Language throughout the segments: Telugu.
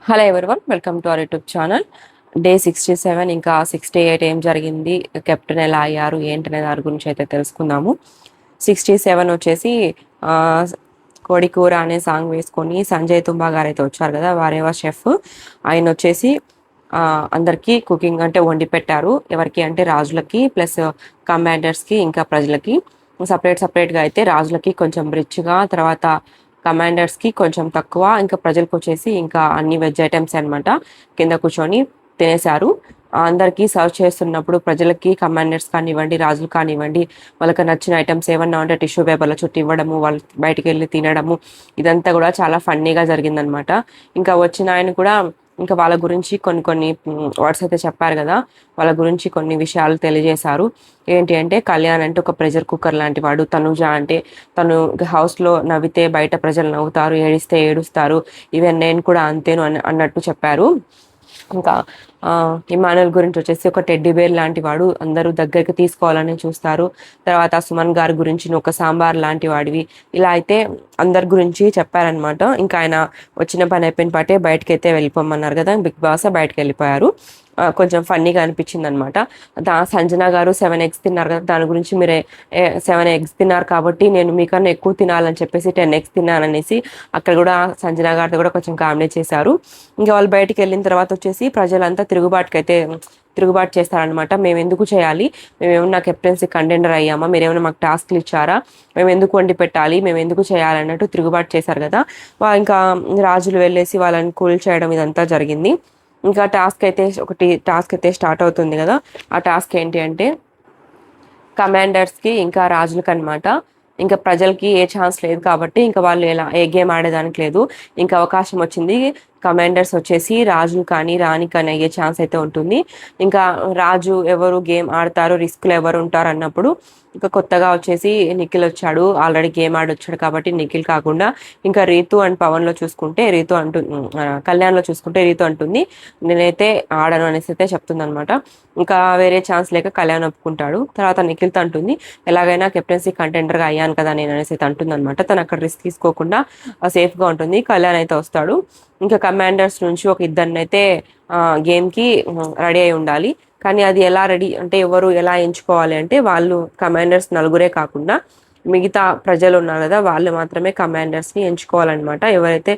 Hello everyone, welcome to our YouTube channel. Day 67 ఇంకా 68 ఏం జరిగింది, కెప్టెన్ ఎలా అయ్యారు ఏంటనే దాని గురించి అయితే తెలుసుకుందాము. 67 వచ్చేసి ఆ, కోడికూర అనే సాంగ్ వేసుకొని సంజయ్ తుంబా గారు అయితే వచ్చారు కదా, వారేవా షెఫ్. ఆయన వచ్చేసి అందరికీ కుకింగ్ అంటే వండి పెట్టారు. ఎవరికి అంటే రాజులకి ప్లస్ కమాండర్స్కి ఇంకా ప్రజలకి. సపరేట్గా అయితే రాజులకి కొంచెం రిచ్గా, తర్వాత కమాండర్స్కి కొంచెం తక్కువ, ఇంకా ప్రజలకు వచ్చేసి ఇంకా అన్ని వెజ్ ఐటమ్స్ అనమాట. కింద కూర్చొని తినేశారు. అందరికీ సర్వ్ చేస్తున్నప్పుడు ప్రజలకి, కమాండర్స్ కానివ్వండి, రాజులు కానివ్వండి, వాళ్ళకి నచ్చిన ఐటమ్స్ ఏమన్నా ఉంటే టిష్యూ పేపర్లో చుట్టి ఇవ్వడము, వాళ్ళు బయటికి వెళ్ళి తినడము, ఇదంతా కూడా చాలా ఫన్నీగా జరిగిందనమాట. ఇంకా వచ్చిన ఆయన కూడా ఇంకా వాళ్ళ గురించి కొన్ని వర్డ్స్ అయితే చెప్పారు కదా, వాళ్ళ గురించి కొన్ని విషయాలు తెలియజేశారు. ఏంటి అంటే, కళ్యాణ్ అంటే ఒక ప్రెషర్ కుక్కర్ లాంటి వాడు, తనుజ అంటే తను హౌస్లో నవ్వితే బయట ప్రజలు నవ్వుతారు, ఏడిస్తే ఏడుస్తారు, ఈవెన్ నేను కూడా అంతేను అన్నట్టు చెప్పారు. ఇంకా ఇమానుయల్ గురించి వచ్చేసి ఒక టెడ్డీ బేర్ లాంటి వాడు, అందరూ దగ్గరికి తీసుకోవాలని చూస్తారు. తర్వాత సుమన్ గారి గురించి ఒక సాంబార్ లాంటి వాడివి, ఇలా అయితే అందరి గురించి చెప్పారనమాట. ఇంకా ఆయన వచ్చిన పని అయిపోయిన పాటే బయటకి అయితే వెళ్ళిపోమన్నారు కదా, బిగ్ బాస్ బయటకు వెళ్ళిపోయారు. కొంచెం ఫన్నీగా అనిపించింది అనమాట. సంజన గారు 7 eggs తిన్నారు కదా, దాని గురించి మీరే 7 eggs తిన్నారు కాబట్టి నేను మీకన్నా ఎక్కువ తినాలని చెప్పేసి 10 eggs తిన్నాననేసి అక్కడ కూడా సంజన గారితో కూడా కొంచెం కామెడీ చేశారు. ఇంకా వాళ్ళు బయటికి వెళ్ళిన తర్వాత వచ్చేసి ప్రజలంతా తిరుగుబాటు చేస్తారనమాట. మేము ఎందుకు చేయాలి, మేమేమన్నా కెప్టెన్సీ కంటెండర్ అయ్యామా, మీరేమైనా మాకు టాస్క్లు ఇచ్చారా, మేము ఎందుకు వండి పెట్టాలి, మేము ఎందుకు చేయాలి అన్నట్టు తిరుగుబాటు చేశారు కదా. ఇంకా రాజులు వెళ్ళేసి వాళ్ళని కూల్ చేయడం ఇదంతా జరిగింది. ఇంకా టాస్క్ అయితే స్టార్ట్ అవుతుంది కదా. ఆ టాస్క్ ఏంటి అంటే, కమాండర్స్కి ఇంకా రాజులకి అనమాట. ఇంకా ప్రజలకి ఏ ఛాన్స్ లేదు కాబట్టి ఇంకా వాళ్ళు ఏ గేమ్ ఆడేదానికి లేదు. ఇంకా అవకాశం వచ్చింది. కమాండర్స్ వచ్చేసి రాజు కానీ రాణి కానీ అయ్యే ఛాన్స్ అయితే ఉంటుంది. ఇంకా రాజు ఎవరు గేమ్ ఆడతారు, రిస్క్లో ఎవరు ఉంటారు అన్నప్పుడు ఇంకా కొత్తగా వచ్చేసి నిఖిల్ వచ్చాడు. ఆల్రెడీ గేమ్ ఆడొచ్చాడు కాబట్టి నిఖిల్ కాకుండా ఇంకా రీతు అండ్ పవన్లో చూసుకుంటే రీతు కళ్యాణ్లో చూసుకుంటే రీతు అంటుంది, నేనైతే ఆడను అనేసి అయితే చెప్తుంది అనమాట. ఇంకా వేరే ఛాన్స్ లేక కళ్యాణ్ ఒప్పుకుంటాడు. తర్వాత నిఖిల్తో అంటుంది, ఎలాగైనా కెప్టెన్సీ కంటెండర్గా అయ్యాను కదా నేను అనేసి అయితే అంటుంది అనమాట. తను అక్కడ రిస్క్ తీసుకోకుండా సేఫ్గా ఉంటుంది. కళ్యాణ్ అయితే వస్తాడు. ఇంకా కమాండర్స్ నుంచి ఒక ఇద్దరిని అయితే గేమ్కి రెడీ అయి ఉండాలి. కానీ అది ఎలా రెడీ అంటే, ఎవరు ఎలా ఎంచుకోవాలి అంటే, వాళ్ళు కమాండర్స్ నలుగురే కాకుండా మిగతా ప్రజలు ఉన్నారు కదా, వాళ్ళు మాత్రమే కమాండర్స్ని ఎంచుకోవాలన్నమాట. ఎవరైతే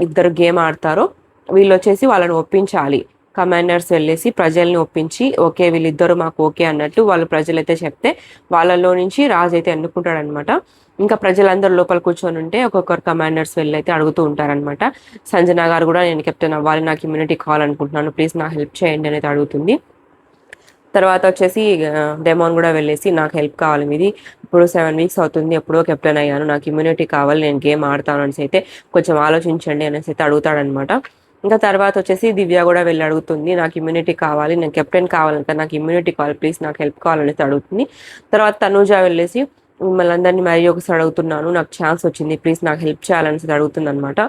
ఇద్దరు గేమ్ ఆడతారో వీళ్ళు వచ్చేసి వాళ్ళని ఒప్పించాలి. కమాండర్స్ వెళ్ళేసి ప్రజల్ని ఒప్పించి, ఓకే వీళ్ళిద్దరు మాకు ఓకే అన్నట్టు వాళ్ళు ప్రజలైతే చెప్తే వాళ్ళలో నుంచి రాజు అయితే ఎన్నుకుంటాడనమాట. ఇంకా ప్రజలందరూ లోపల కూర్చొని ఉంటే ఒక్కొక్కరు కమాండర్స్ వెళ్ళి అయితే అడుగుతూ ఉంటారనమాట. సంజన గారు కూడా నేను కెప్టెన్ అవ్వాలి, నాకు ఇమ్యూనిటీ కావాలనుకుంటున్నాను, ప్లీజ్ నా హెల్ప్ చేయండి అనేది అడుగుతుంది. తర్వాత వచ్చేసి డెమోన్ కూడా వెళ్ళేసి, నాకు హెల్ప్ కావాలి మీది, ఇప్పుడు 7 weeks అవుతుంది, ఎప్పుడో కెప్టెన్ అయ్యాను, నాకు ఇమ్యూనిటీ కావాలి, నేను గేమ్ ఆడతాను అనేసి అయితే కొంచెం ఆలోచించండి అనేసి అయితే అడుగుతాడనమాట. ఇంకా తర్వాత వచ్చేసి దివ్య కూడా వెళ్ళి అడుగుతుంది, నాకు ఇమ్యూనిటీ కావాలి, నేను కెప్టెన్ కావాలంటే నాకు ఇమ్యూనిటీ కావాలి, ప్లీజ్ నాకు హెల్ప్ కావాలనేసి అడుగుతుంది. తర్వాత తనూజ వెళ్ళేసి, మిమ్మల్ని అందరినీ మరీ ఒకసారి అడుగుతున్నాను, నాకు ఛాన్స్ వచ్చింది, ప్లీజ్ నాకు హెల్ప్ చేయాలనేసి అడుగుతుంది అనమాట.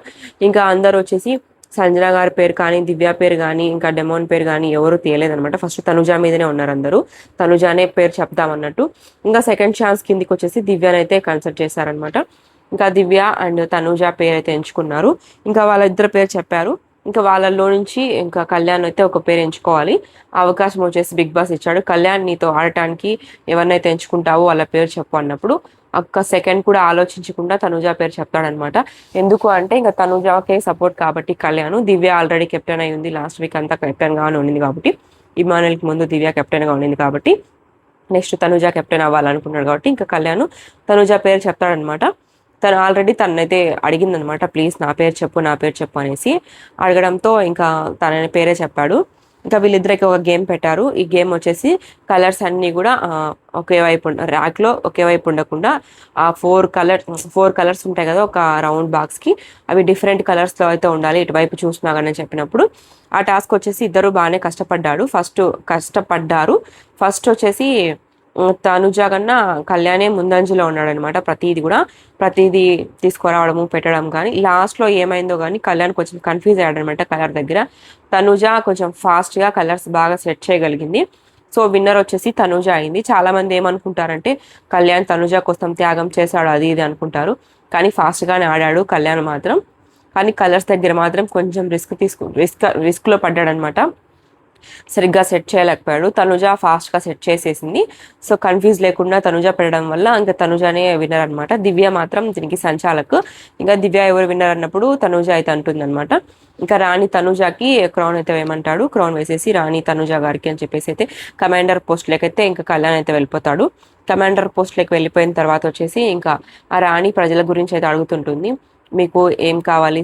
ఇంకా అందరు వచ్చేసి సంజన గారి పేరు కానీ, దివ్య పేరు కానీ, ఇంకా డెమోన్ పేరు కానీ ఎవరు తీయలేదనమాట. ఫస్ట్ తనుజ మీదనే ఉన్నారు అందరూ. తనుజానే పేరు చెప్దామన్నట్టు. ఇంకా సెకండ్ ఛాన్స్ కిందికి వచ్చేసి దివ్యనైతే కన్సల్ట్ చేశారనమాట. ఇంకా దివ్య అండ్ తనుజ పేరు అయితే ఎంచుకున్నారు. ఇంకా వాళ్ళిద్దరు పేరు చెప్పారు. ఇంకా వాళ్ళల్లో నుంచి ఇంకా కళ్యాణ్ అయితే ఒక పేరు ఎంచుకోవాలి. అవకాశం వచ్చేసి బిగ్ బాస్ ఇచ్చాడు. కళ్యాణ్ నీతో ఆడటానికి ఎవరినైతే ఎంచుకుంటావో వాళ్ళ పేరు చెప్పు అన్నప్పుడు ఒక్క సెకండ్ కూడా ఆలోచించకుండా తనుజ పేరు చెప్తాడనమాట. ఎందుకు అంటే ఇంకా తనుజాకే సపోర్ట్ కాబట్టి కళ్యాణ్. దివ్య ఆల్రెడీ కెప్టెన్ అయి ఉంది, లాస్ట్ వీక్ అంతా కెప్టెన్గానే ఉండింది కాబట్టి, ఇమానుయల్కి ముందు దివ్య కెప్టెన్గా ఉండింది కాబట్టి నెక్స్ట్ తనుజ కెప్టెన్ అవ్వాలనుకున్నాడు కాబట్టి ఇంకా కళ్యాణ్ తనుజ పేరు చెప్తాడనమాట. తను ఆల్రెడీ తనైతే అడిగిందనమాట, ప్లీజ్ నా పేరు చెప్పు అనేసి అడగడంతో ఇంకా తన పేరే చెప్పాడు. ఇంకా వీళ్ళిద్దరికి ఒక గేమ్ పెట్టారు. ఈ గేమ్ వచ్చేసి కలర్స్ అన్నీ కూడా ఒకే వైపు ర్యాక్లో ఒకే వైపు ఉండకుండా ఆ ఫోర్ కలర్స్ ఉంటాయి కదా ఒక రౌండ్ బాక్స్కి, అవి డిఫరెంట్ కలర్స్లో అయితే ఉండాలి ఇటువైపు చూసినా కానీ చెప్పినప్పుడు. ఆ టాస్క్ వచ్చేసి ఇద్దరు బాగానే కష్టపడ్డారు. ఫస్ట్ వచ్చేసి తనుజ కన్నా కళ్యాణే ముందంజలో ఉన్నాడనమాట. ప్రతిదీ తీసుకురావడము పెట్టడం కానీ, లాస్ట్లో ఏమైందో కానీ కళ్యాణ్ కొంచెం కన్ఫ్యూజ్ అయ్యాడనమాట కలర్ దగ్గర. తనుజ కొంచెం ఫాస్ట్గా కలర్స్ బాగా సెట్ చేయగలిగింది. సో విన్నర్ వచ్చేసి తనుజ అయింది. చాలా మంది ఏమనుకుంటారంటే కళ్యాణ్ తనుజ కోసం త్యాగం చేశాడు అది ఇది అనుకుంటారు, కానీ ఫాస్ట్గానే ఆడాడు కళ్యాణ్ మాత్రం. కానీ కలర్స్ దగ్గర మాత్రం కొంచెం రిస్క్లో పడ్డాడనమాట. సరిగ్గా సెట్ చేయలేకపోయాడు. తనుజ ఫాస్ట్గా సెట్ చేసేసింది. సో కన్ఫ్యూజ్ లేకుండా తనుజ పెట్టడం వల్ల ఇంకా తనుజనే విన్నర్ అనమాట. దివ్య మాత్రం దీనికి సంచాలక్. ఇంకా దివ్య ఎవరు విన్నర్ అన్నప్పుడు తనుజ అయితే అంటుందన్నమాట. ఇంకా రాణి తనుజాకి క్రౌన్ అయితే వేయమంటాడు. క్రౌన్ వేసేసి రాణి తనుజ గారికి అని చెప్పేసి అయితే కమాండర్ పోస్ట్లోకైతే ఇంకా కళ్యాణ్ అయితే వెళ్ళిపోతాడు. కమాండర్ పోస్ట్లోకి వెళ్ళిపోయిన తర్వాత వచ్చేసి ఇంకా ఆ రాణి ప్రజల గురించి అయితే అడుగుతుంటుంది. మీకు ఏం కావాలి,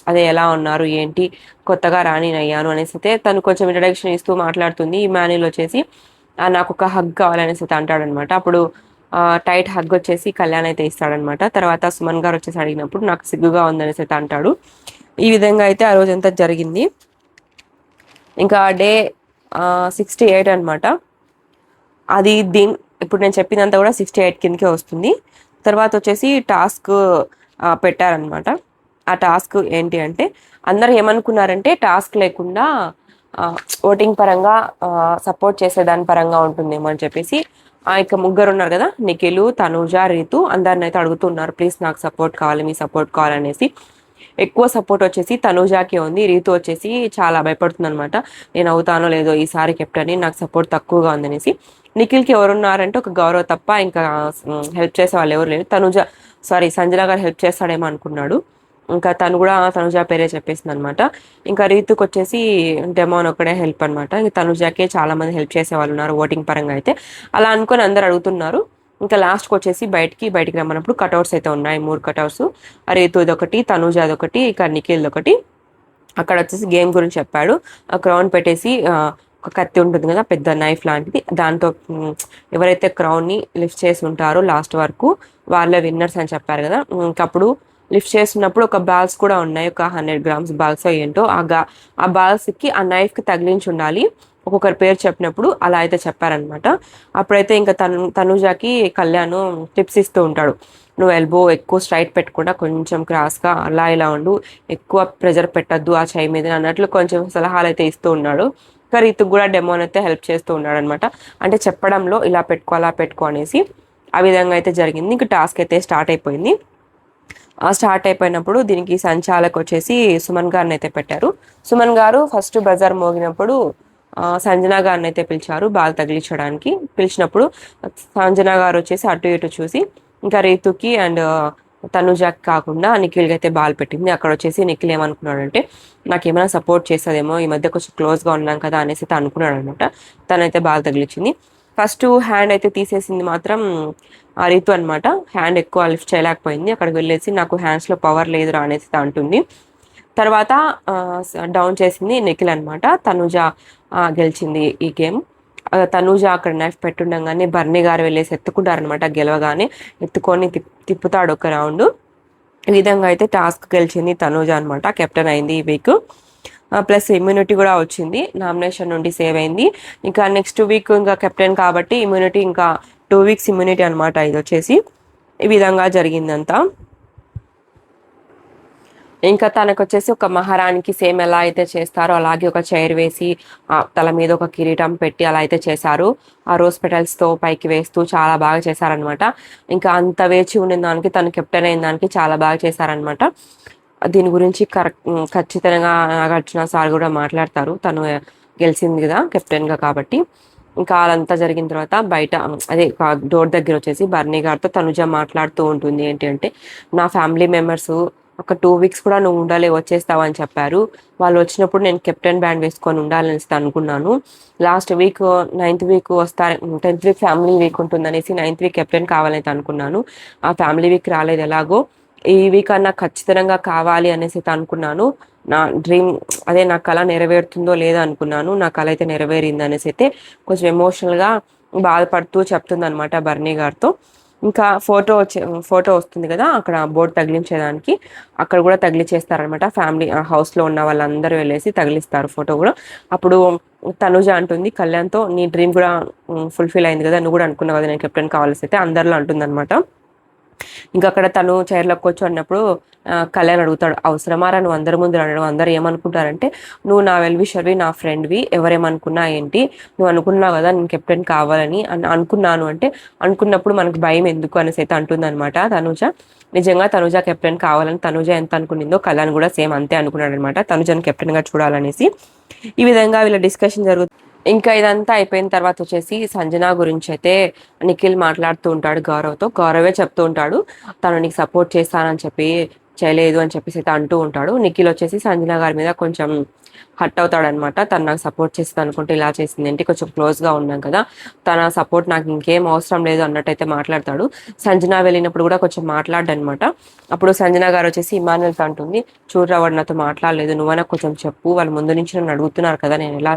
అదే ఎలా ఉన్నారు ఏంటి, కొత్తగా రాణిని అయ్యాను అనేసి అయితే తను కొంచెం ఇంట్రడక్షన్ ఇస్తూ మాట్లాడుతుంది. ఈ మాన్యుల్ వచ్చేసి నాకు ఒక హగ్ కావాలనేసి అయితే అంటాడనమాట. అప్పుడు టైట్ హగ్ వచ్చేసి కళ్యాణ్ అయితే ఇస్తాడనమాట. తర్వాత సుమన్ గారు వచ్చేసి అడిగినప్పుడు నాకు సిగ్గుగా ఉందనేసి అయితే అంటాడు. ఈ విధంగా అయితే ఆ రోజంతా జరిగింది. ఇంకా డే 68 అనమాట. అది ఇప్పుడు నేను చెప్పిందంతా కూడా 68 కిందకే వస్తుంది. తర్వాత వచ్చేసి టాస్క్ పెట్టారనమాట. ఆ టాస్క్ ఏంటి అంటే అందరు ఏమనుకున్నారంటే టాస్క్ లేకుండా ఓటింగ్ పరంగా సపోర్ట్ చేసేదాని పరంగా ఉంటుందేమో అని చెప్పేసి ఇక ముగ్గురు ఉన్నారు కదా, నిఖిల్, తనూజ, రీతు, అందరిని అయితే అడుగుతున్నారు ప్లీజ్ నాకు సపోర్ట్ కావాలి, మీ సపోర్ట్ కావాలనేసి. ఎక్కువ సపోర్ట్ వచ్చేసి తనూజాకి ఉంది. రీతు వచ్చేసి చాలా భయపడుతుంది అనమాట. నేను అవుతానో లేదో ఈసారి కెప్టెన్, నాకు సపోర్ట్ తక్కువగా ఉందనేసి. నిఖిల్కి ఎవరున్నారంటే ఒక గౌరవ్ తప్ప ఇంకా హెల్ప్ చేసే వాళ్ళు ఎవరు లేరు. సంజన గారు హెల్ప్ చేస్తాడేమో అనుకున్నాడు. ఇంకా తను కూడా తనుజ పేరే చెప్పేసింది అనమాట. ఇంకా రీతుకి వచ్చేసి డెమోన్ ఒకడే హెల్ప్ అనమాట. ఇంకా తనుజాకే చాలా మంది హెల్ప్ చేసే వాళ్ళు ఉన్నారు ఓటింగ్ పరంగా అయితే. అలా అనుకొని అందరు అడుగుతున్నారు. ఇంకా లాస్ట్కి వచ్చేసి బయటికి రమ్మన్నప్పుడు కటౌట్స్ అయితే ఉన్నాయి, 3 కటౌట్స్. రీతుది ఒకటి, తనుజ అదొకటి, ఇక నిఖిల్ ఒకటి. అక్కడ వచ్చేసి గేమ్ గురించి చెప్పాడు. ఆ క్రౌన్ పెట్టేసి ఒక కత్తి ఉంటుంది కదా, పెద్ద నైఫ్ లాంటిది, దాంతో ఎవరైతే క్రౌన్ని లిఫ్ట్ చేసి ఉంటారో లాస్ట్ వరకు వాళ్ళే విన్నర్స్ అని చెప్పారు కదా. ఇంకప్పుడు లిఫ్ట్ చేస్తున్నప్పుడు ఒక బాల్స్ కూడా ఉన్నాయి, ఒక 100 grams బాల్స్ ఏంటో ఆ బాల్స్కి ఆ నైఫ్కి తగిలించి ఉండాలి. ఒక్కొక్కరి పేరు చెప్పినప్పుడు అలా అయితే చెప్పారనమాట. అప్పుడైతే ఇంకా తనుజాకి కళ్యాణ్ టిప్స్ ఇస్తూ ఉంటాడు. నువ్వు ఎల్బో ఎక్కువ స్ట్రైట్ పెట్టకుండా కొంచెం క్రాస్గా అలా ఇలా ఉండు, ఎక్కువ ప్రెజర్ పెట్టద్దు ఆ చేయి మీద అన్నట్లు కొంచెం సలహాలు అయితే ఇస్తూ ఉన్నాడు. ఇంకా రీతుకు కూడా డెమోన్ అయితే హెల్ప్ చేస్తూ ఉన్నాడు అనమాట. అంటే చెప్పడంలో ఇలా పెట్టుకో అలా పెట్టుకో అనేసి. ఆ విధంగా అయితే జరిగింది. ఇంకా టాస్క్ అయితే స్టార్ట్ అయిపోయింది. స్టార్ట్ అయిపోయినప్పుడు దీనికి సంచాలక్ వచ్చేసి సుమన్ గారిని అయితే పెట్టారు. సుమన్ గారు ఫస్ట్ బజార్ మోగినప్పుడు సంజన గారిని అయితే పిలిచారు బాల్ తగిలించడానికి. పిలిచినప్పుడు సంజన గారు వచ్చేసి అటు ఇటు చూసి ఇంకా రీతుకి అండ్ తనుజాకి కాకుండా నిఖిల్కి అయితే బాల్ పెట్టింది. అక్కడ వచ్చేసి నిఖిల్ ఏమనుకున్నాడంటే నాకు ఏమైనా సపోర్ట్ చేస్తుందేమో, ఈ మధ్య కొంచెం క్లోజ్గా ఉన్నాం కదా అనేసి అనుకున్నాడు అనమాట. తనైతే బాల్ తగిలించింది. ఫస్ట్ హ్యాండ్ అయితే తీసేసింది మాత్రం రీతు అనమాట. హ్యాండ్ ఎక్కువ లిఫ్ట్ చేయలేకపోయింది. అక్కడికి వెళ్ళేసి నాకు హ్యాండ్స్లో పవర్ లేదురా అనేసి అంటుంది. తర్వాత డౌన్ చేసింది నిఖిల్ అనమాట. తనుజ గెలిచింది ఈ గేమ్. తనుజ అక్కడ నైఫ్ పెట్టుండగానే బర్నీ గారు వెళ్ళేసి ఎత్తుకుంటారనమాట. గెలవగానే ఎత్తుకొని తిప్పుతాడు ఒక రౌండ్. ఈ విధంగా అయితే టాస్క్ గెలిచింది తనుజ అనమాట. కెప్టెన్ అయింది ఈ వీక్. ప్లస్ ఇమ్యూనిటీ కూడా వచ్చింది, నామినేషన్ నుండి సేవ్ అయింది. ఇంకా నెక్స్ట్ వీక్ ఇంకా కెప్టెన్ కాబట్టి ఇమ్యూనిటీ ఇంకా 2 weeks ఇమ్యూనిటీ అనమాట. ఇది వచ్చేసి ఈ విధంగా జరిగిందంతా. ఇంకా తనకు వచ్చేసి ఒక మహారాణికి సేమ్ ఎలా అయితే చేస్తారో అలాగే ఒక చైర్ వేసి తల మీద ఒక కిరీటం పెట్టి అలా అయితే చేశారు. ఆ రోజ్ పెటల్స్తో పైకి వేస్తూ చాలా బాగా చేశారనమాట. ఇంకా అంత వేచి ఉండిన దానికి తను కెప్టెన్ అయిన దానికి చాలా బాగా చేశారనమాట. దీని గురించి ఖచ్చితంగా నాగార్జున సార్ కూడా మాట్లాడతారు, తను గెలిచింది కదా కెప్టెన్గా కాబట్టి. ఇంకా అదంతా జరిగిన తర్వాత బయట అదే డోర్ దగ్గర వచ్చేసి బర్నీ గారితో తనుజ మాట్లాడుతూ ఉంటుంది. ఏంటి అంటే నా ఫ్యామిలీ మెంబర్స్ ఒక 2 weeks కూడా నువ్వు ఉండాలి వచ్చేస్తావు అని చెప్పారు. వాళ్ళు వచ్చినప్పుడు నేను కెప్టెన్ బ్యాండ్ వేసుకొని ఉండాలని అనుకున్నాను. లాస్ట్ వీక్ 9th week వస్తారు, 10th week ఫ్యామిలీ వీక్ ఉంటుందనేసి 9th week కెప్టెన్ కావాలని అనుకున్నాను. ఆ ఫ్యామిలీ వీక్ రాలేదు. ఎలాగో ఈ వీక్ అన్నా ఖచ్చితంగా కావాలి అనేసి అనుకున్నాను. నా డ్రీమ్ అదే నా కళ నెరవేరుతుందో లేదో అనుకున్నాను. నా కళ అయితే నెరవేరింది అనేసి అయితే కొంచెం ఎమోషనల్గా బాధపడుతూ చెప్తుంది అనమాట బర్నీ గారితో. ఇంకా ఫోటో వస్తుంది కదా అక్కడ బోర్డు తగిలించేదానికి, అక్కడ కూడా తగిలిచేస్తారనమాట. ఫ్యామిలీ హౌస్లో ఉన్న వాళ్ళందరూ వెళ్ళేసి తగిలిస్తారు ఫోటో కూడా. అప్పుడు తనుజ అంటుంది కళ్యాణ్తో నీ డ్రీమ్ కూడా ఫుల్ఫిల్ అయింది కదా, నువ్వు కూడా అనుకున్నావు కదా నేను కెప్టెన్ కావాల్సి అయితే అందరిలో అంటుంది అనమాట. ఇంకా అక్కడ తను చైర్లోకి కూర్చున్నప్పుడు కళ్యాణ్ అడుగుతాడు, అవసరమారా నువ్వు అందరి ముందు అనడం, అందరు ఏమనుకుంటారంటే నువ్వు నా వెల్విషర్వి, నా ఫ్రెండ్వి, ఎవరేమనుకున్నా ఏంటి, నువ్వు అనుకున్నావు కదా నేను కెప్టెన్ కావాలని అనుకున్నాను అంటే, అనుకున్నప్పుడు మనకు భయం ఎందుకు అనేసి అయితే అంటుంది అనమాట తనుజ. నిజంగా తనుజ కెప్టెన్ కావాలని తనుజ ఎంత అనుకునిందో కళ్యాణ్ కూడా సేమ్ అంతే అనుకున్నాడు అనమాట, తనుజను కెప్టెన్ గా చూడాలనేసి. ఈ విధంగా వీళ్ళ డిస్కషన్ జరుగుతుంది. ఇంకా ఇదంతా అయిపోయిన తర్వాత వచ్చేసి సంజన గురించి అయితే నిఖిల్ మాట్లాడుతూ ఉంటాడు గౌరవ్తో. గౌరవే చెప్తూ ఉంటాడు తను నీకు సపోర్ట్ చేస్తానని చెప్పి చేయలేదు అని చెప్పేసి అయితే అంటూ ఉంటాడు. నిఖిల్ వచ్చేసి సంజన గారి మీద కొంచెం హట్ అవుతాడనమాట. తను నాకు సపోర్ట్ చేస్తుంది అనుకుంటే ఇలా చేసింది ఏంటి, కొంచెం క్లోజ్గా ఉన్నాం కదా, తన సపోర్ట్ నాకు ఇంకేం అవసరం లేదు అన్నట్టయితే మాట్లాడతాడు. సంజన వెళ్ళినప్పుడు కూడా కొంచెం మాట్లాడనమాట. అప్పుడు సంజన గారు వచ్చేసి ఇమాన్యుల్తో అంటుంది, చూడరా వాడు నాతో మాట్లాడలేదు, నువ్వైనా కొంచెం చెప్పు, వాళ్ళు ముందు నుంచి నన్ను అడుగుతున్నారు కదా, నేను ఎలా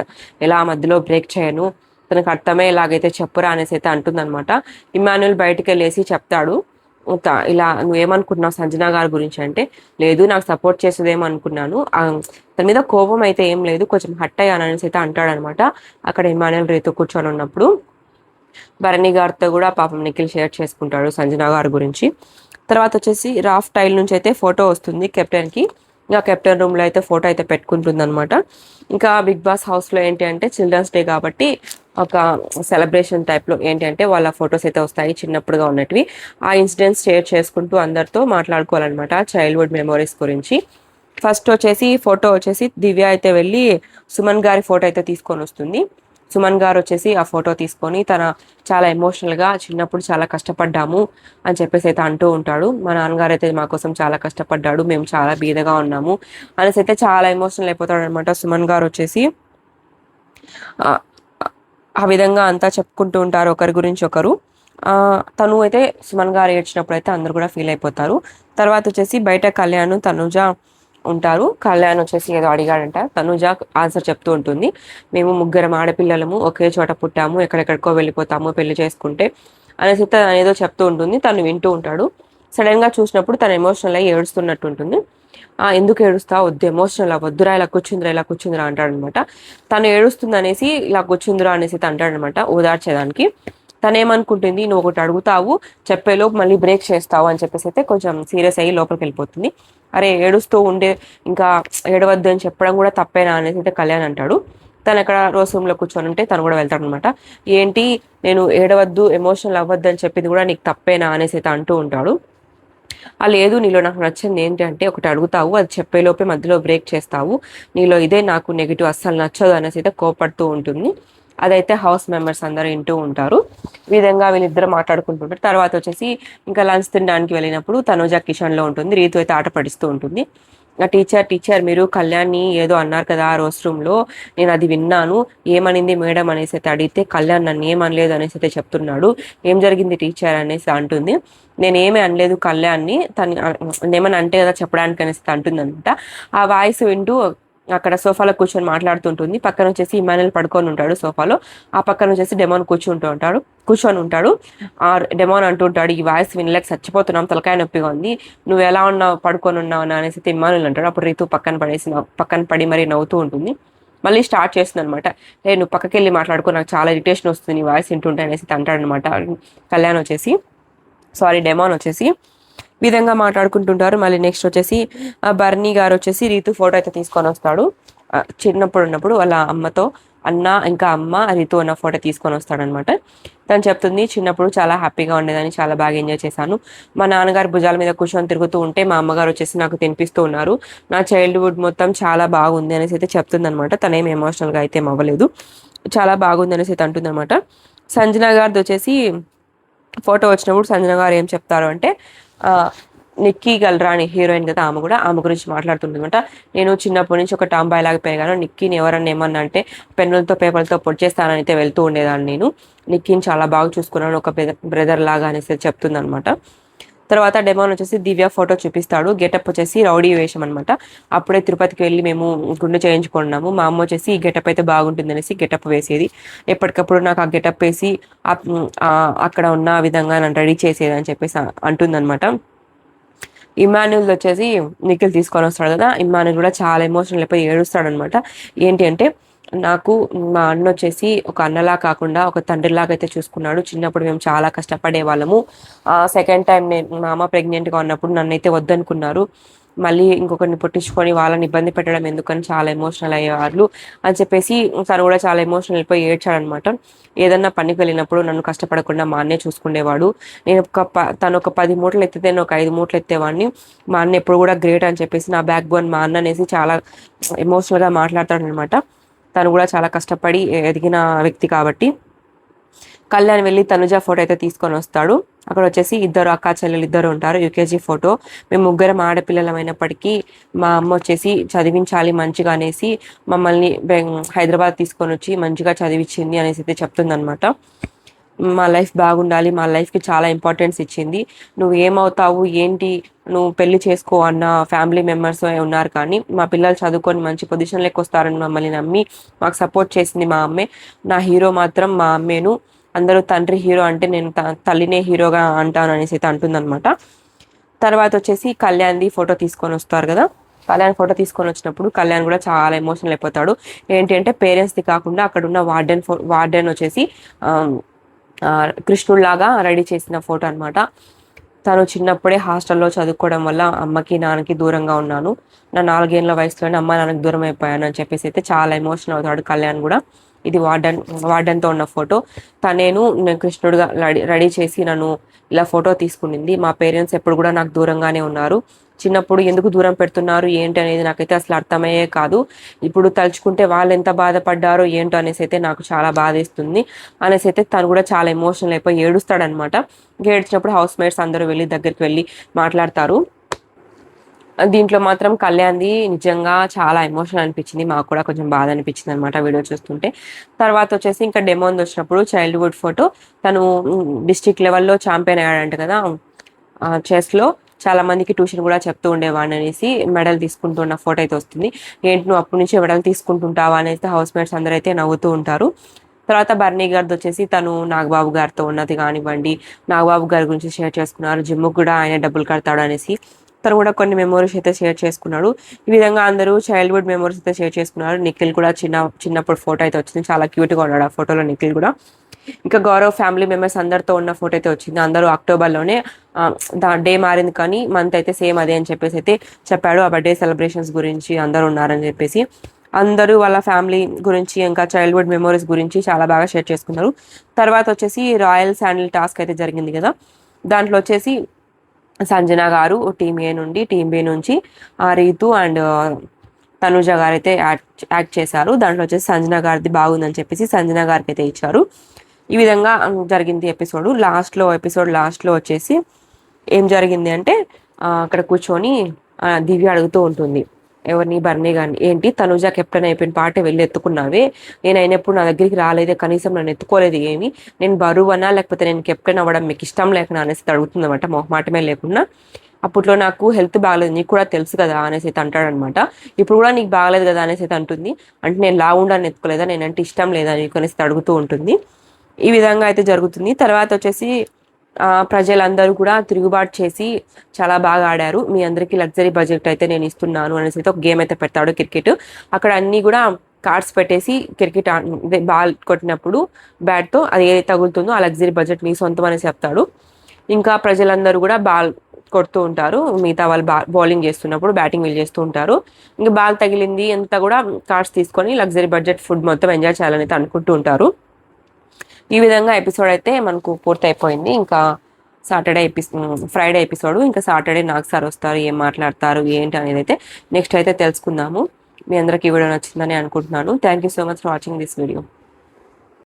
ఎలా మధ్యలో బ్రేక్ చేయను, తనకు అర్థమే ఇలాగైతే చెప్పురా అనేసి అయితే అంటుందన్నమాట. ఇమాన్యుల్ బయటికి వెళ్ళేసి చెప్తాడు, ఇలా నువ్వేమనుకుంటున్నావు సంజన గారి గురించి అంటే, లేదు నాకు సపోర్ట్ చేసేదేమో అనుకున్నాను, తన మీద కోపం అయితే ఏం లేదు, కొంచెం హట్ అయ్యాను అనేసి అయితే అంటాడనమాట. అక్కడ ఇమాన్యుల్ రేతో కూర్చొని ఉన్నప్పుడు భరణి గారితో కూడా పాపం నిఖిల్ షేర్ చేసుకుంటాడు సంజన గారి గురించి. తర్వాత వచ్చేసి రాఫ్ టైల్ నుంచి అయితే ఫోటో వస్తుంది కెప్టెన్కి. ఇంకా కెప్టెన్ రూమ్లో అయితే ఫోటో అయితే పెట్టుకుంటుంది అనమాట. ఇంకా బిగ్ బాస్ హౌస్లో ఏంటి అంటే చిల్డ్రన్స్ డే కాబట్టి ఒక సెలబ్రేషన్ టైప్లో ఏంటి అంటే వాళ్ళ ఫొటోస్ అయితే వస్తాయి చిన్నప్పుడుగా ఉన్నటివి. ఆ ఇన్సిడెంట్స్ షేర్ చేసుకుంటూ అందరితో మాట్లాడుకోవాలన్నమాట చైల్డ్హుడ్ మెమోరీస్ గురించి. ఫస్ట్ వచ్చేసి ఫోటో వచ్చేసి దివ్య అయితే వెళ్ళి సుమన్ గారి ఫోటో అయితే తీసుకొని వస్తుంది. సుమన్ గారు వచ్చేసి ఆ ఫోటో తీసుకొని తన చాలా ఎమోషనల్గా చిన్నప్పుడు చాలా కష్టపడ్డాము అని చెప్పేసి అయితే అంటూ ఉంటాడు. మా నాన్నగారు అయితే మా కోసం చాలా కష్టపడ్డాడు, మేము చాలా బీదగా ఉన్నాము అనేసి అయితే చాలా ఎమోషనల్ అయిపోతాడు అనమాట. సుమన్ గారు వచ్చేసి ఆ విధంగా అంతా చెప్పుకుంటూ ఉంటారు ఒకరి గురించి ఒకరు. తను అయితే సుమన్ గారు ఏడ్చినప్పుడు అయితే అందరు కూడా ఫీల్ అయిపోతారు. తర్వాత వచ్చేసి బయట కళ్యాణ్ తనుజ ఉంటారు. కళ్యాణ్ వచ్చేసి ఏదో అడిగాడంట, తనుజ ఆన్సర్ చెప్తూ ఉంటుంది, మేము ముగ్గురం ఆడపిల్లలము, ఒకే చోట పుట్టాము, ఎక్కడెక్కడికో వెళ్ళిపోతాము పెళ్లి చేసుకుంటే అనేసి తను ఏదో చెప్తూ ఉంటుంది. తను వింటూ ఉంటాడు. సడన్ గా చూసినప్పుడు తను ఎమోషనల్ అయ్యి ఏడుస్తున్నట్టు ఉంటుంది. ఎందుకు ఏడుస్తా, వద్దు ఎమోషనల్ అవ్వద్దురా, ఇలా కూర్చుందిరా ఇలా కూర్చుందిరా అంటాడనమాట. తను ఏడుస్తుంది అనేసి ఇలా కూర్చుందిరా అనేసి అంటాడనమాట ఓదార్చేదానికి. తనేమనుకుంటుంది, నువ్వు ఒకటి అడుగుతావు చెప్పేలోపు మళ్ళీ బ్రేక్ చేస్తావు అని చెప్పేసి అయితే కొంచెం సీరియస్ అయ్యి లోపలికి వెళ్ళిపోతుంది. అరే ఏడుస్తూ ఉండే ఇంకా ఏడవద్దు అని చెప్పడం కూడా తప్పేనా అనేసి అయితే కళ్యాణ్ అంటాడు. తను అక్కడ రోజ్ రూమ్లో కూర్చొని ఉంటే తను కూడా వెళ్తాడు అనమాట. ఏంటి నేను ఏడవద్దు ఎమోషనల్ అవ్వద్దు అని చెప్పింది కూడా నీకు తప్పేనా అనేసి అయితే అంటూ ఉంటాడు. లేదు నీలో నాకు నచ్చింది ఏంటంటే ఒకటి అడుగుతావు అది చెప్పేలోపే మధ్యలో బ్రేక్ చేస్తావు, నీలో ఇదే నాకు నెగిటివ్ అస్సలు నచ్చదు అనేసి అయితే కోపడుతూ ఉంటుంది. అదైతే హౌస్ మెంబర్స్ అందరూ వింటూ ఉంటారు. ఈ విధంగా వీళ్ళిద్దరు మాట్లాడుకుంటుంటారు. తర్వాత వచ్చేసి ఇంకా లంచ్ తినడానికి వెళ్ళినప్పుడు తనుజ కిచెన్లో ఉంటుంది, రీతు అయితే ఆట పడిస్తూ ఉంటుంది. టీచర్ మీరు కళ్యాణ్ని ఏదో అన్నారు కదా ఆ రోజ్ రూమ్లో, నేను అది విన్నాను, ఏమనింది మేడం అనేసి అయితే అడిగితే కళ్యాణ్ నన్ను ఏమనలేదు అనేసి అయితే చెప్తున్నాడు, ఏం జరిగింది టీచర్ అనేసి అంటుంది. నేనేమీ అనలేదు కళ్యాణ్ని, తను ఏమని అంటే కదా చెప్పడానికి అనేసి అంటుంది అనమాట. ఆ వాయిస్ వింటూ అక్కడ సోఫాలో కూర్చొని మాట్లాడుతుంటుంది. పక్కన వచ్చేసి ఇమానుయల్ పడుకొని ఉంటాడు సోఫాలో, ఆ పక్కన వచ్చేసి డెమోన్ కూర్చొని ఉంటాడు. ఆ డెమోన్ అంటుంటాడు, ఈ వాయిస్ వినలేక చచ్చిపోతున్నాం, తలకాయ నొప్పిగా ఉంది, నువ్వు ఎలా ఉన్నావు పడుకొని ఉన్నావు అనేసి ఇమానుయల్ అంటాడు. అప్పుడు రీతు పక్కన పడి మరీ నవ్వుతూ ఉంటుంది. మళ్ళీ స్టార్ట్ చేస్తుంది అనమాట, నువ్వు పక్కకి వెళ్ళి మాట్లాడుకో, నాకు చాలా ఇరిటేషన్ వస్తుంది నీ వాయిస్ వింటుంటే అనేసి అంటాడనమాట డెమోన్ వచ్చేసి. విధంగా మాట్లాడుకుంటుంటారు. మళ్ళీ నెక్స్ట్ వచ్చేసి బర్నీ గారు వచ్చేసి రీతు ఫోటో అయితే తీసుకొని వస్తాడు. చిన్నప్పుడు ఉన్నప్పుడు వాళ్ళ అమ్మతో అన్న ఇంకా అమ్మ రీతు అన్న ఫోటో తీసుకొని వస్తాడనమాట. తను చెప్తుంది, చిన్నప్పుడు చాలా హ్యాపీగా ఉండేదని, చాలా బాగా ఎంజాయ్ చేశాను, మా నాన్నగారు భుజాల మీద కూర్చొని తిరుగుతూ ఉంటే మా అమ్మగారు వచ్చేసి నాకు తినిపిస్తూ ఉన్నారు, నా చైల్డ్హుడ్ మొత్తం చాలా బాగుంది అనేసి అయితే చెప్తుంది అనమాట. తనేం ఎమోషనల్గా అయితే అవ్వలేదు, చాలా బాగుంది అనేసి అయితే అంటుంది అనమాట. సంజన గారిది వచ్చేసి ఫోటో వచ్చినప్పుడు సంజన గారు ఏం చెప్తారు అంటే, నిక్కీ గల్రాని హీరోయిన్ కదా, ఆమె గురించి మాట్లాడుతుందన్నమాట. నేను చిన్నప్పటి నుంచి ఒక టాంబాయ్ లాగా పెరిగాను, నిక్కీని ఎవరన్నా ఏమన్నా అంటే పెన్నులతో పేపర్లతో పొడి చేస్తానని అయితే వెళ్తూ ఉండేదాన్ని, నేను నిక్కీని చాలా బాగా చూసుకున్నాను, ఒక బ్రదర్ లాగా అనేసి చెప్తుంది అనమాట. తర్వాత డెమోన్ వచ్చేసి దివ్య ఫోటో చూపిస్తాడు. గెటప్ వచ్చేసి రౌడీ వేషం అనమాట. అప్పుడే తిరుపతికి వెళ్ళి మేము గుండె చేయించుకున్నాము, మా అమ్మ వచ్చేసి ఈ గెటప్ అయితే బాగుంటుంది అనేసి గెటప్ వేసేది, ఎప్పటికప్పుడు నాకు ఆ గెటప్ వేసి అక్కడ ఉన్న విధంగా నన్ను రెడీ చేసేది అని చెప్పేసి అంటుందన్నమాట. ఇమాన్యుల్ వచ్చేసి నిఖిల్ తీసుకొని వస్తాడు కదా, ఇమాన్యుల్ కూడా చాలా ఎమోషనల్ అయిపోయి ఏడుస్తాడు అనమాట. ఏంటి అంటే నాకు మా అన్న వచ్చేసి ఒక అన్నలా కాకుండా ఒక తండ్రిలాగా అయితే చూసుకున్నాడు. చిన్నప్పుడు మేము చాలా కష్టపడే వాళ్ళము. సెకండ్ టైం నేను మా అమ్మ ప్రెగ్నెంట్గా ఉన్నప్పుడు నన్నైతే వద్దనుకున్నారు. మళ్ళీ ఇంకొకరిని పుట్టించుకొని వాళ్ళని ఇబ్బంది పెట్టడం ఎందుకని చాలా ఎమోషనల్ అయ్యేవాళ్ళు అని చెప్పేసి తను కూడా చాలా ఎమోషనల్ అయిపోయి ఏడ్చాడనమాట. ఏదన్నా పనికి వెళ్ళినప్పుడు నన్ను కష్టపడకుండా మా అన్నే చూసుకునేవాడు. నేను తను ఒక 10 మూటలు ఎత్తితే నేను ఒక 5 మూటలు ఎత్తేవాడిని. మా అన్న ఎప్పుడు కూడా గ్రేట్ అని చెప్పేసి నా బ్యాక్ బోన్ మా అన్న అనేసి చాలా ఎమోషనల్గా మాట్లాడతాడు అనమాట. తను కూడా చాలా కష్టపడి ఎదిగిన వ్యక్తి కాబట్టి. కళ్యాణ్ వెళ్ళి తనుజ ఫోటో అయితే తీసుకొని వస్తాడు. అక్కడ వచ్చేసి ఇద్దరు అక్కా చెల్లెలు ఇద్దరు ఉంటారు. UKG photo. మేము ముగ్గురం ఆడపిల్లలమైనప్పటికీ మా అమ్మ వచ్చేసి చదివించాలి మంచిగా అనేసి మమ్మల్ని హైదరాబాద్ తీసుకొని వచ్చి మంచిగా చదివించింది అనేసి అయితే చెప్తుందనమాట. మా లైఫ్ బాగుండాలి, మా లైఫ్కి చాలా ఇంపార్టెన్స్ ఇచ్చింది. నువ్వు ఏమవుతావు ఏంటి, నువ్వు పెళ్లి చేసుకో అన్న ఫ్యామిలీ మెంబర్స్ ఉన్నారు, కానీ మా పిల్లలు చదువుకొని మంచి పొజిషన్లోకి వస్తారని మమ్మల్ని నమ్మి మాకు సపోర్ట్ చేసింది మా అమ్మే. నా హీరో మాత్రం మా అమ్మేను. అందరూ తండ్రి హీరో అంటే నేను తల్లినే హీరోగా అంటాను అనేసి అయితే అంటుందన్నమాట. తర్వాత వచ్చేసి కళ్యాణ్ది ఫోటో తీసుకొని వస్తారు కదా. కళ్యాణ్ ఫోటో తీసుకొని వచ్చినప్పుడు కళ్యాణ్ కూడా చాలా ఎమోషనల్ అయిపోతాడు. ఏంటి అంటే పేరెంట్స్ది కాకుండా అక్కడ ఉన్న వార్డెన్ వచ్చేసి కృష్ణుడిలాగా రెడీ చేసిన ఫోటో అనమాట. తను చిన్నప్పుడే హాస్టల్లో చదువుకోవడం వల్ల అమ్మకి నాన్నకి దూరంగా ఉన్నాను, నా 4 ఏళ్ల వయసులోనే అమ్మ నాన్నకి దూరం అయిపోయాను అని చెప్పేసి అయితే చాలా ఎమోషనల్ అవుతాడు కళ్యాణ్ కూడా. ఇది వార్డెన్తో ఉన్న ఫోటో. నేను కృష్ణుడిగా రెడీ చేసి నన్ను ఇలా ఫోటో తీసుకునింది. మా పేరెంట్స్ ఎప్పుడు కూడా నాకు దూరంగానే ఉన్నారు. చిన్నప్పుడు ఎందుకు దూరం పెడుతున్నారు ఏంటి అనేది నాకైతే అసలు అర్థమయ్యే కాదు. ఇప్పుడు తలుచుకుంటే వాళ్ళు ఎంత బాధపడ్డారో ఏంటో అనేసి అయితే నాకు చాలా బాధేస్తుంది అనేసి అయితే తను కూడా చాలా ఎమోషనల్ అయిపోయి ఏడుస్తాడనమాట. ఏడ్చినప్పుడు హౌస్ మేట్స్ అందరూ వెళ్ళి దగ్గరికి వెళ్ళి మాట్లాడతారు. దీంట్లో మాత్రం కళ్యాణ్ది నిజంగా చాలా ఎమోషనల్ అనిపించింది. మాకు కూడా కొంచెం బాధ అనిపించింది అనమాట వీడియో చూస్తుంటే. తర్వాత వచ్చేసి ఇంకా డెమోన్ వచ్చినప్పుడు చైల్డ్హుడ్ ఫోటో. తను డిస్ట్రిక్ట్ లెవెల్లో ఛాంపియన్ అయ్యాడంట కదా చెస్లో. చాలా మందికి ట్యూషన్ కూడా చెప్తూ ఉండేవాడిని అనేసి మెడల్ తీసుకుంటున్న ఫోటో అయితే వస్తుంది. ఏంటి నువ్వు అప్పటి నుంచి మెడల్ తీసుకుంటుంటావా అనేసి హౌస్ మేట్స్ అందరూ అయితే నవ్వుతూ ఉంటారు. తర్వాత బర్నీ గారిది వచ్చేసి తను నాగబాబు గారితో ఉన్నది కానివ్వండి, నాగబాబు గారి గురించి షేర్ చేసుకున్నారు. జిమ్కి కూడా ఆయన డబ్బులు కడతాడు అనేసి తను కూడా కొన్ని మెమోరీస్ అయితే షేర్ చేసుకున్నాడు. ఈ విధంగా అందరూ చైల్డ్హుడ్ మెమోరీస్ అయితే షేర్ చేసుకున్నారు. నిఖిల్ కూడా చిన్నప్పుడు ఫోటో అయితే వచ్చింది. చాలా క్యూట్గా ఉన్నాడు ఆ ఫోటోలో నిఖిల్ కూడా. ఇంకా గౌరవ్ ఫ్యామిలీ మెంబర్స్ అందరితో ఉన్న ఫోటో అయితే వచ్చింది. అందరూ అక్టోబర్లోనే డే మారింది కానీ మంత్ అయితే సేమ్ అదే అని చెప్పేసి అయితే చెప్పాడు. ఆ బర్త్డే సెలబ్రేషన్స్ గురించి అందరూ ఉన్నారని చెప్పేసి అందరూ వాళ్ళ ఫ్యామిలీ గురించి ఇంకా చైల్డ్హుడ్ మెమోరీస్ గురించి చాలా బాగా షేర్ చేసుకున్నారు. తర్వాత వచ్చేసి రాయల్ శాండిల్ టాస్క్ అయితే జరిగింది కదా. దాంట్లో వచ్చేసి సంజన గారు టీమ్ ఏ నుండి, టీమ్ బి నుంచి రీతు అండ్ తనుజ గారు అయితే యాక్ట్ చేశారు. దాంట్లో వచ్చేసి సంజన గారిది బాగుందని చెప్పేసి సంజన గారికి అయితే ఇచ్చారు. ఈ విధంగా జరిగింది ఎపిసోడ్ లాస్ట్లో వచ్చేసి ఏం జరిగింది అంటే అక్కడ కూర్చొని దివ్య అడుగుతూ ఉంటుంది ఎవరిని, బర్నీ గారిని, ఏంటి తనుజ కెప్టెన్ అయిపోయిన పాటే వెళ్ళి ఎత్తుకున్నావే, నేను అయినప్పుడు నా దగ్గరికి రాలేదే, కనీసం నన్ను ఎత్తుకోలేదు, ఏమి నేను బరువనా లేకపోతే నేను కెప్టెన్ అవ్వడం మీకు ఇష్టం లేకనా అనేసి అడుగుతుందన్నమాట మొహమాటమే లేకుండా. అప్పట్లో నాకు హెల్త్ బాగాలేదు, నీకు కూడా తెలుసు కదా అనేసి అయితే అంటాడనమాట. ఇప్పుడు కూడా నీకు బాగాలేదు కదా అనేసి అయితే అంటుంది. అంటే నేను లావుండాలని ఎత్తుకోలేదా, నేనంటే ఇష్టం లేదా నీకు అనేసి అడుగుతూ ఉంటుంది. ఈ విధంగా అయితే జరుగుతుంది. తర్వాత వచ్చేసి ప్రజలందరూ కూడా తిరుగుబాటు చేసి చాలా బాగా ఆడారు, మీ అందరికీ లగ్జరీ బడ్జెట్ అయితే నేను ఇస్తున్నాను అనేసి అయితే ఒక గేమ్ అయితే పెడతాడు క్రికెట్. అక్కడ అన్నీ కూడా కార్డ్స్ పెట్టేసి క్రికెట్ బాల్ కొట్టినప్పుడు బ్యాట్తో అది ఏది తగులుతుందో ఆ లగ్జరీ బడ్జెట్ నీ సొంతం అనేసి చెప్తాడు. ఇంకా ప్రజలందరూ కూడా బాల్ కొడుతూ ఉంటారు, మిగతా వాళ్ళు బౌలింగ్ చేస్తున్నప్పుడు బ్యాటింగ్ వీళ్ళు చేస్తూ ఉంటారు. ఇంకా బాల్ తగిలింది అంతా కూడా కార్డ్స్ తీసుకొని లగ్జరీ బడ్జెట్ ఫుడ్ మొత్తం ఎంజాయ్ చేయాలని అయితే అనుకుంటూ ఉంటారు. ఈ విధంగా ఎపిసోడ్ అయితే మనకు పూర్తయిపోయింది. ఇంకా ఫ్రైడే ఎపిసోడ్, ఇంకా సాటర్డే నాగ్ సార్ వస్తారు, ఏం మాట్లాడతారు ఏంటి అనేది అయితే నెక్స్ట్ అయితే తెలుసుకుందాము. మీ అందరికీ ఈ వీడియో నచ్చిందని అనుకుంటున్నాను. Thank you so much for watching this video.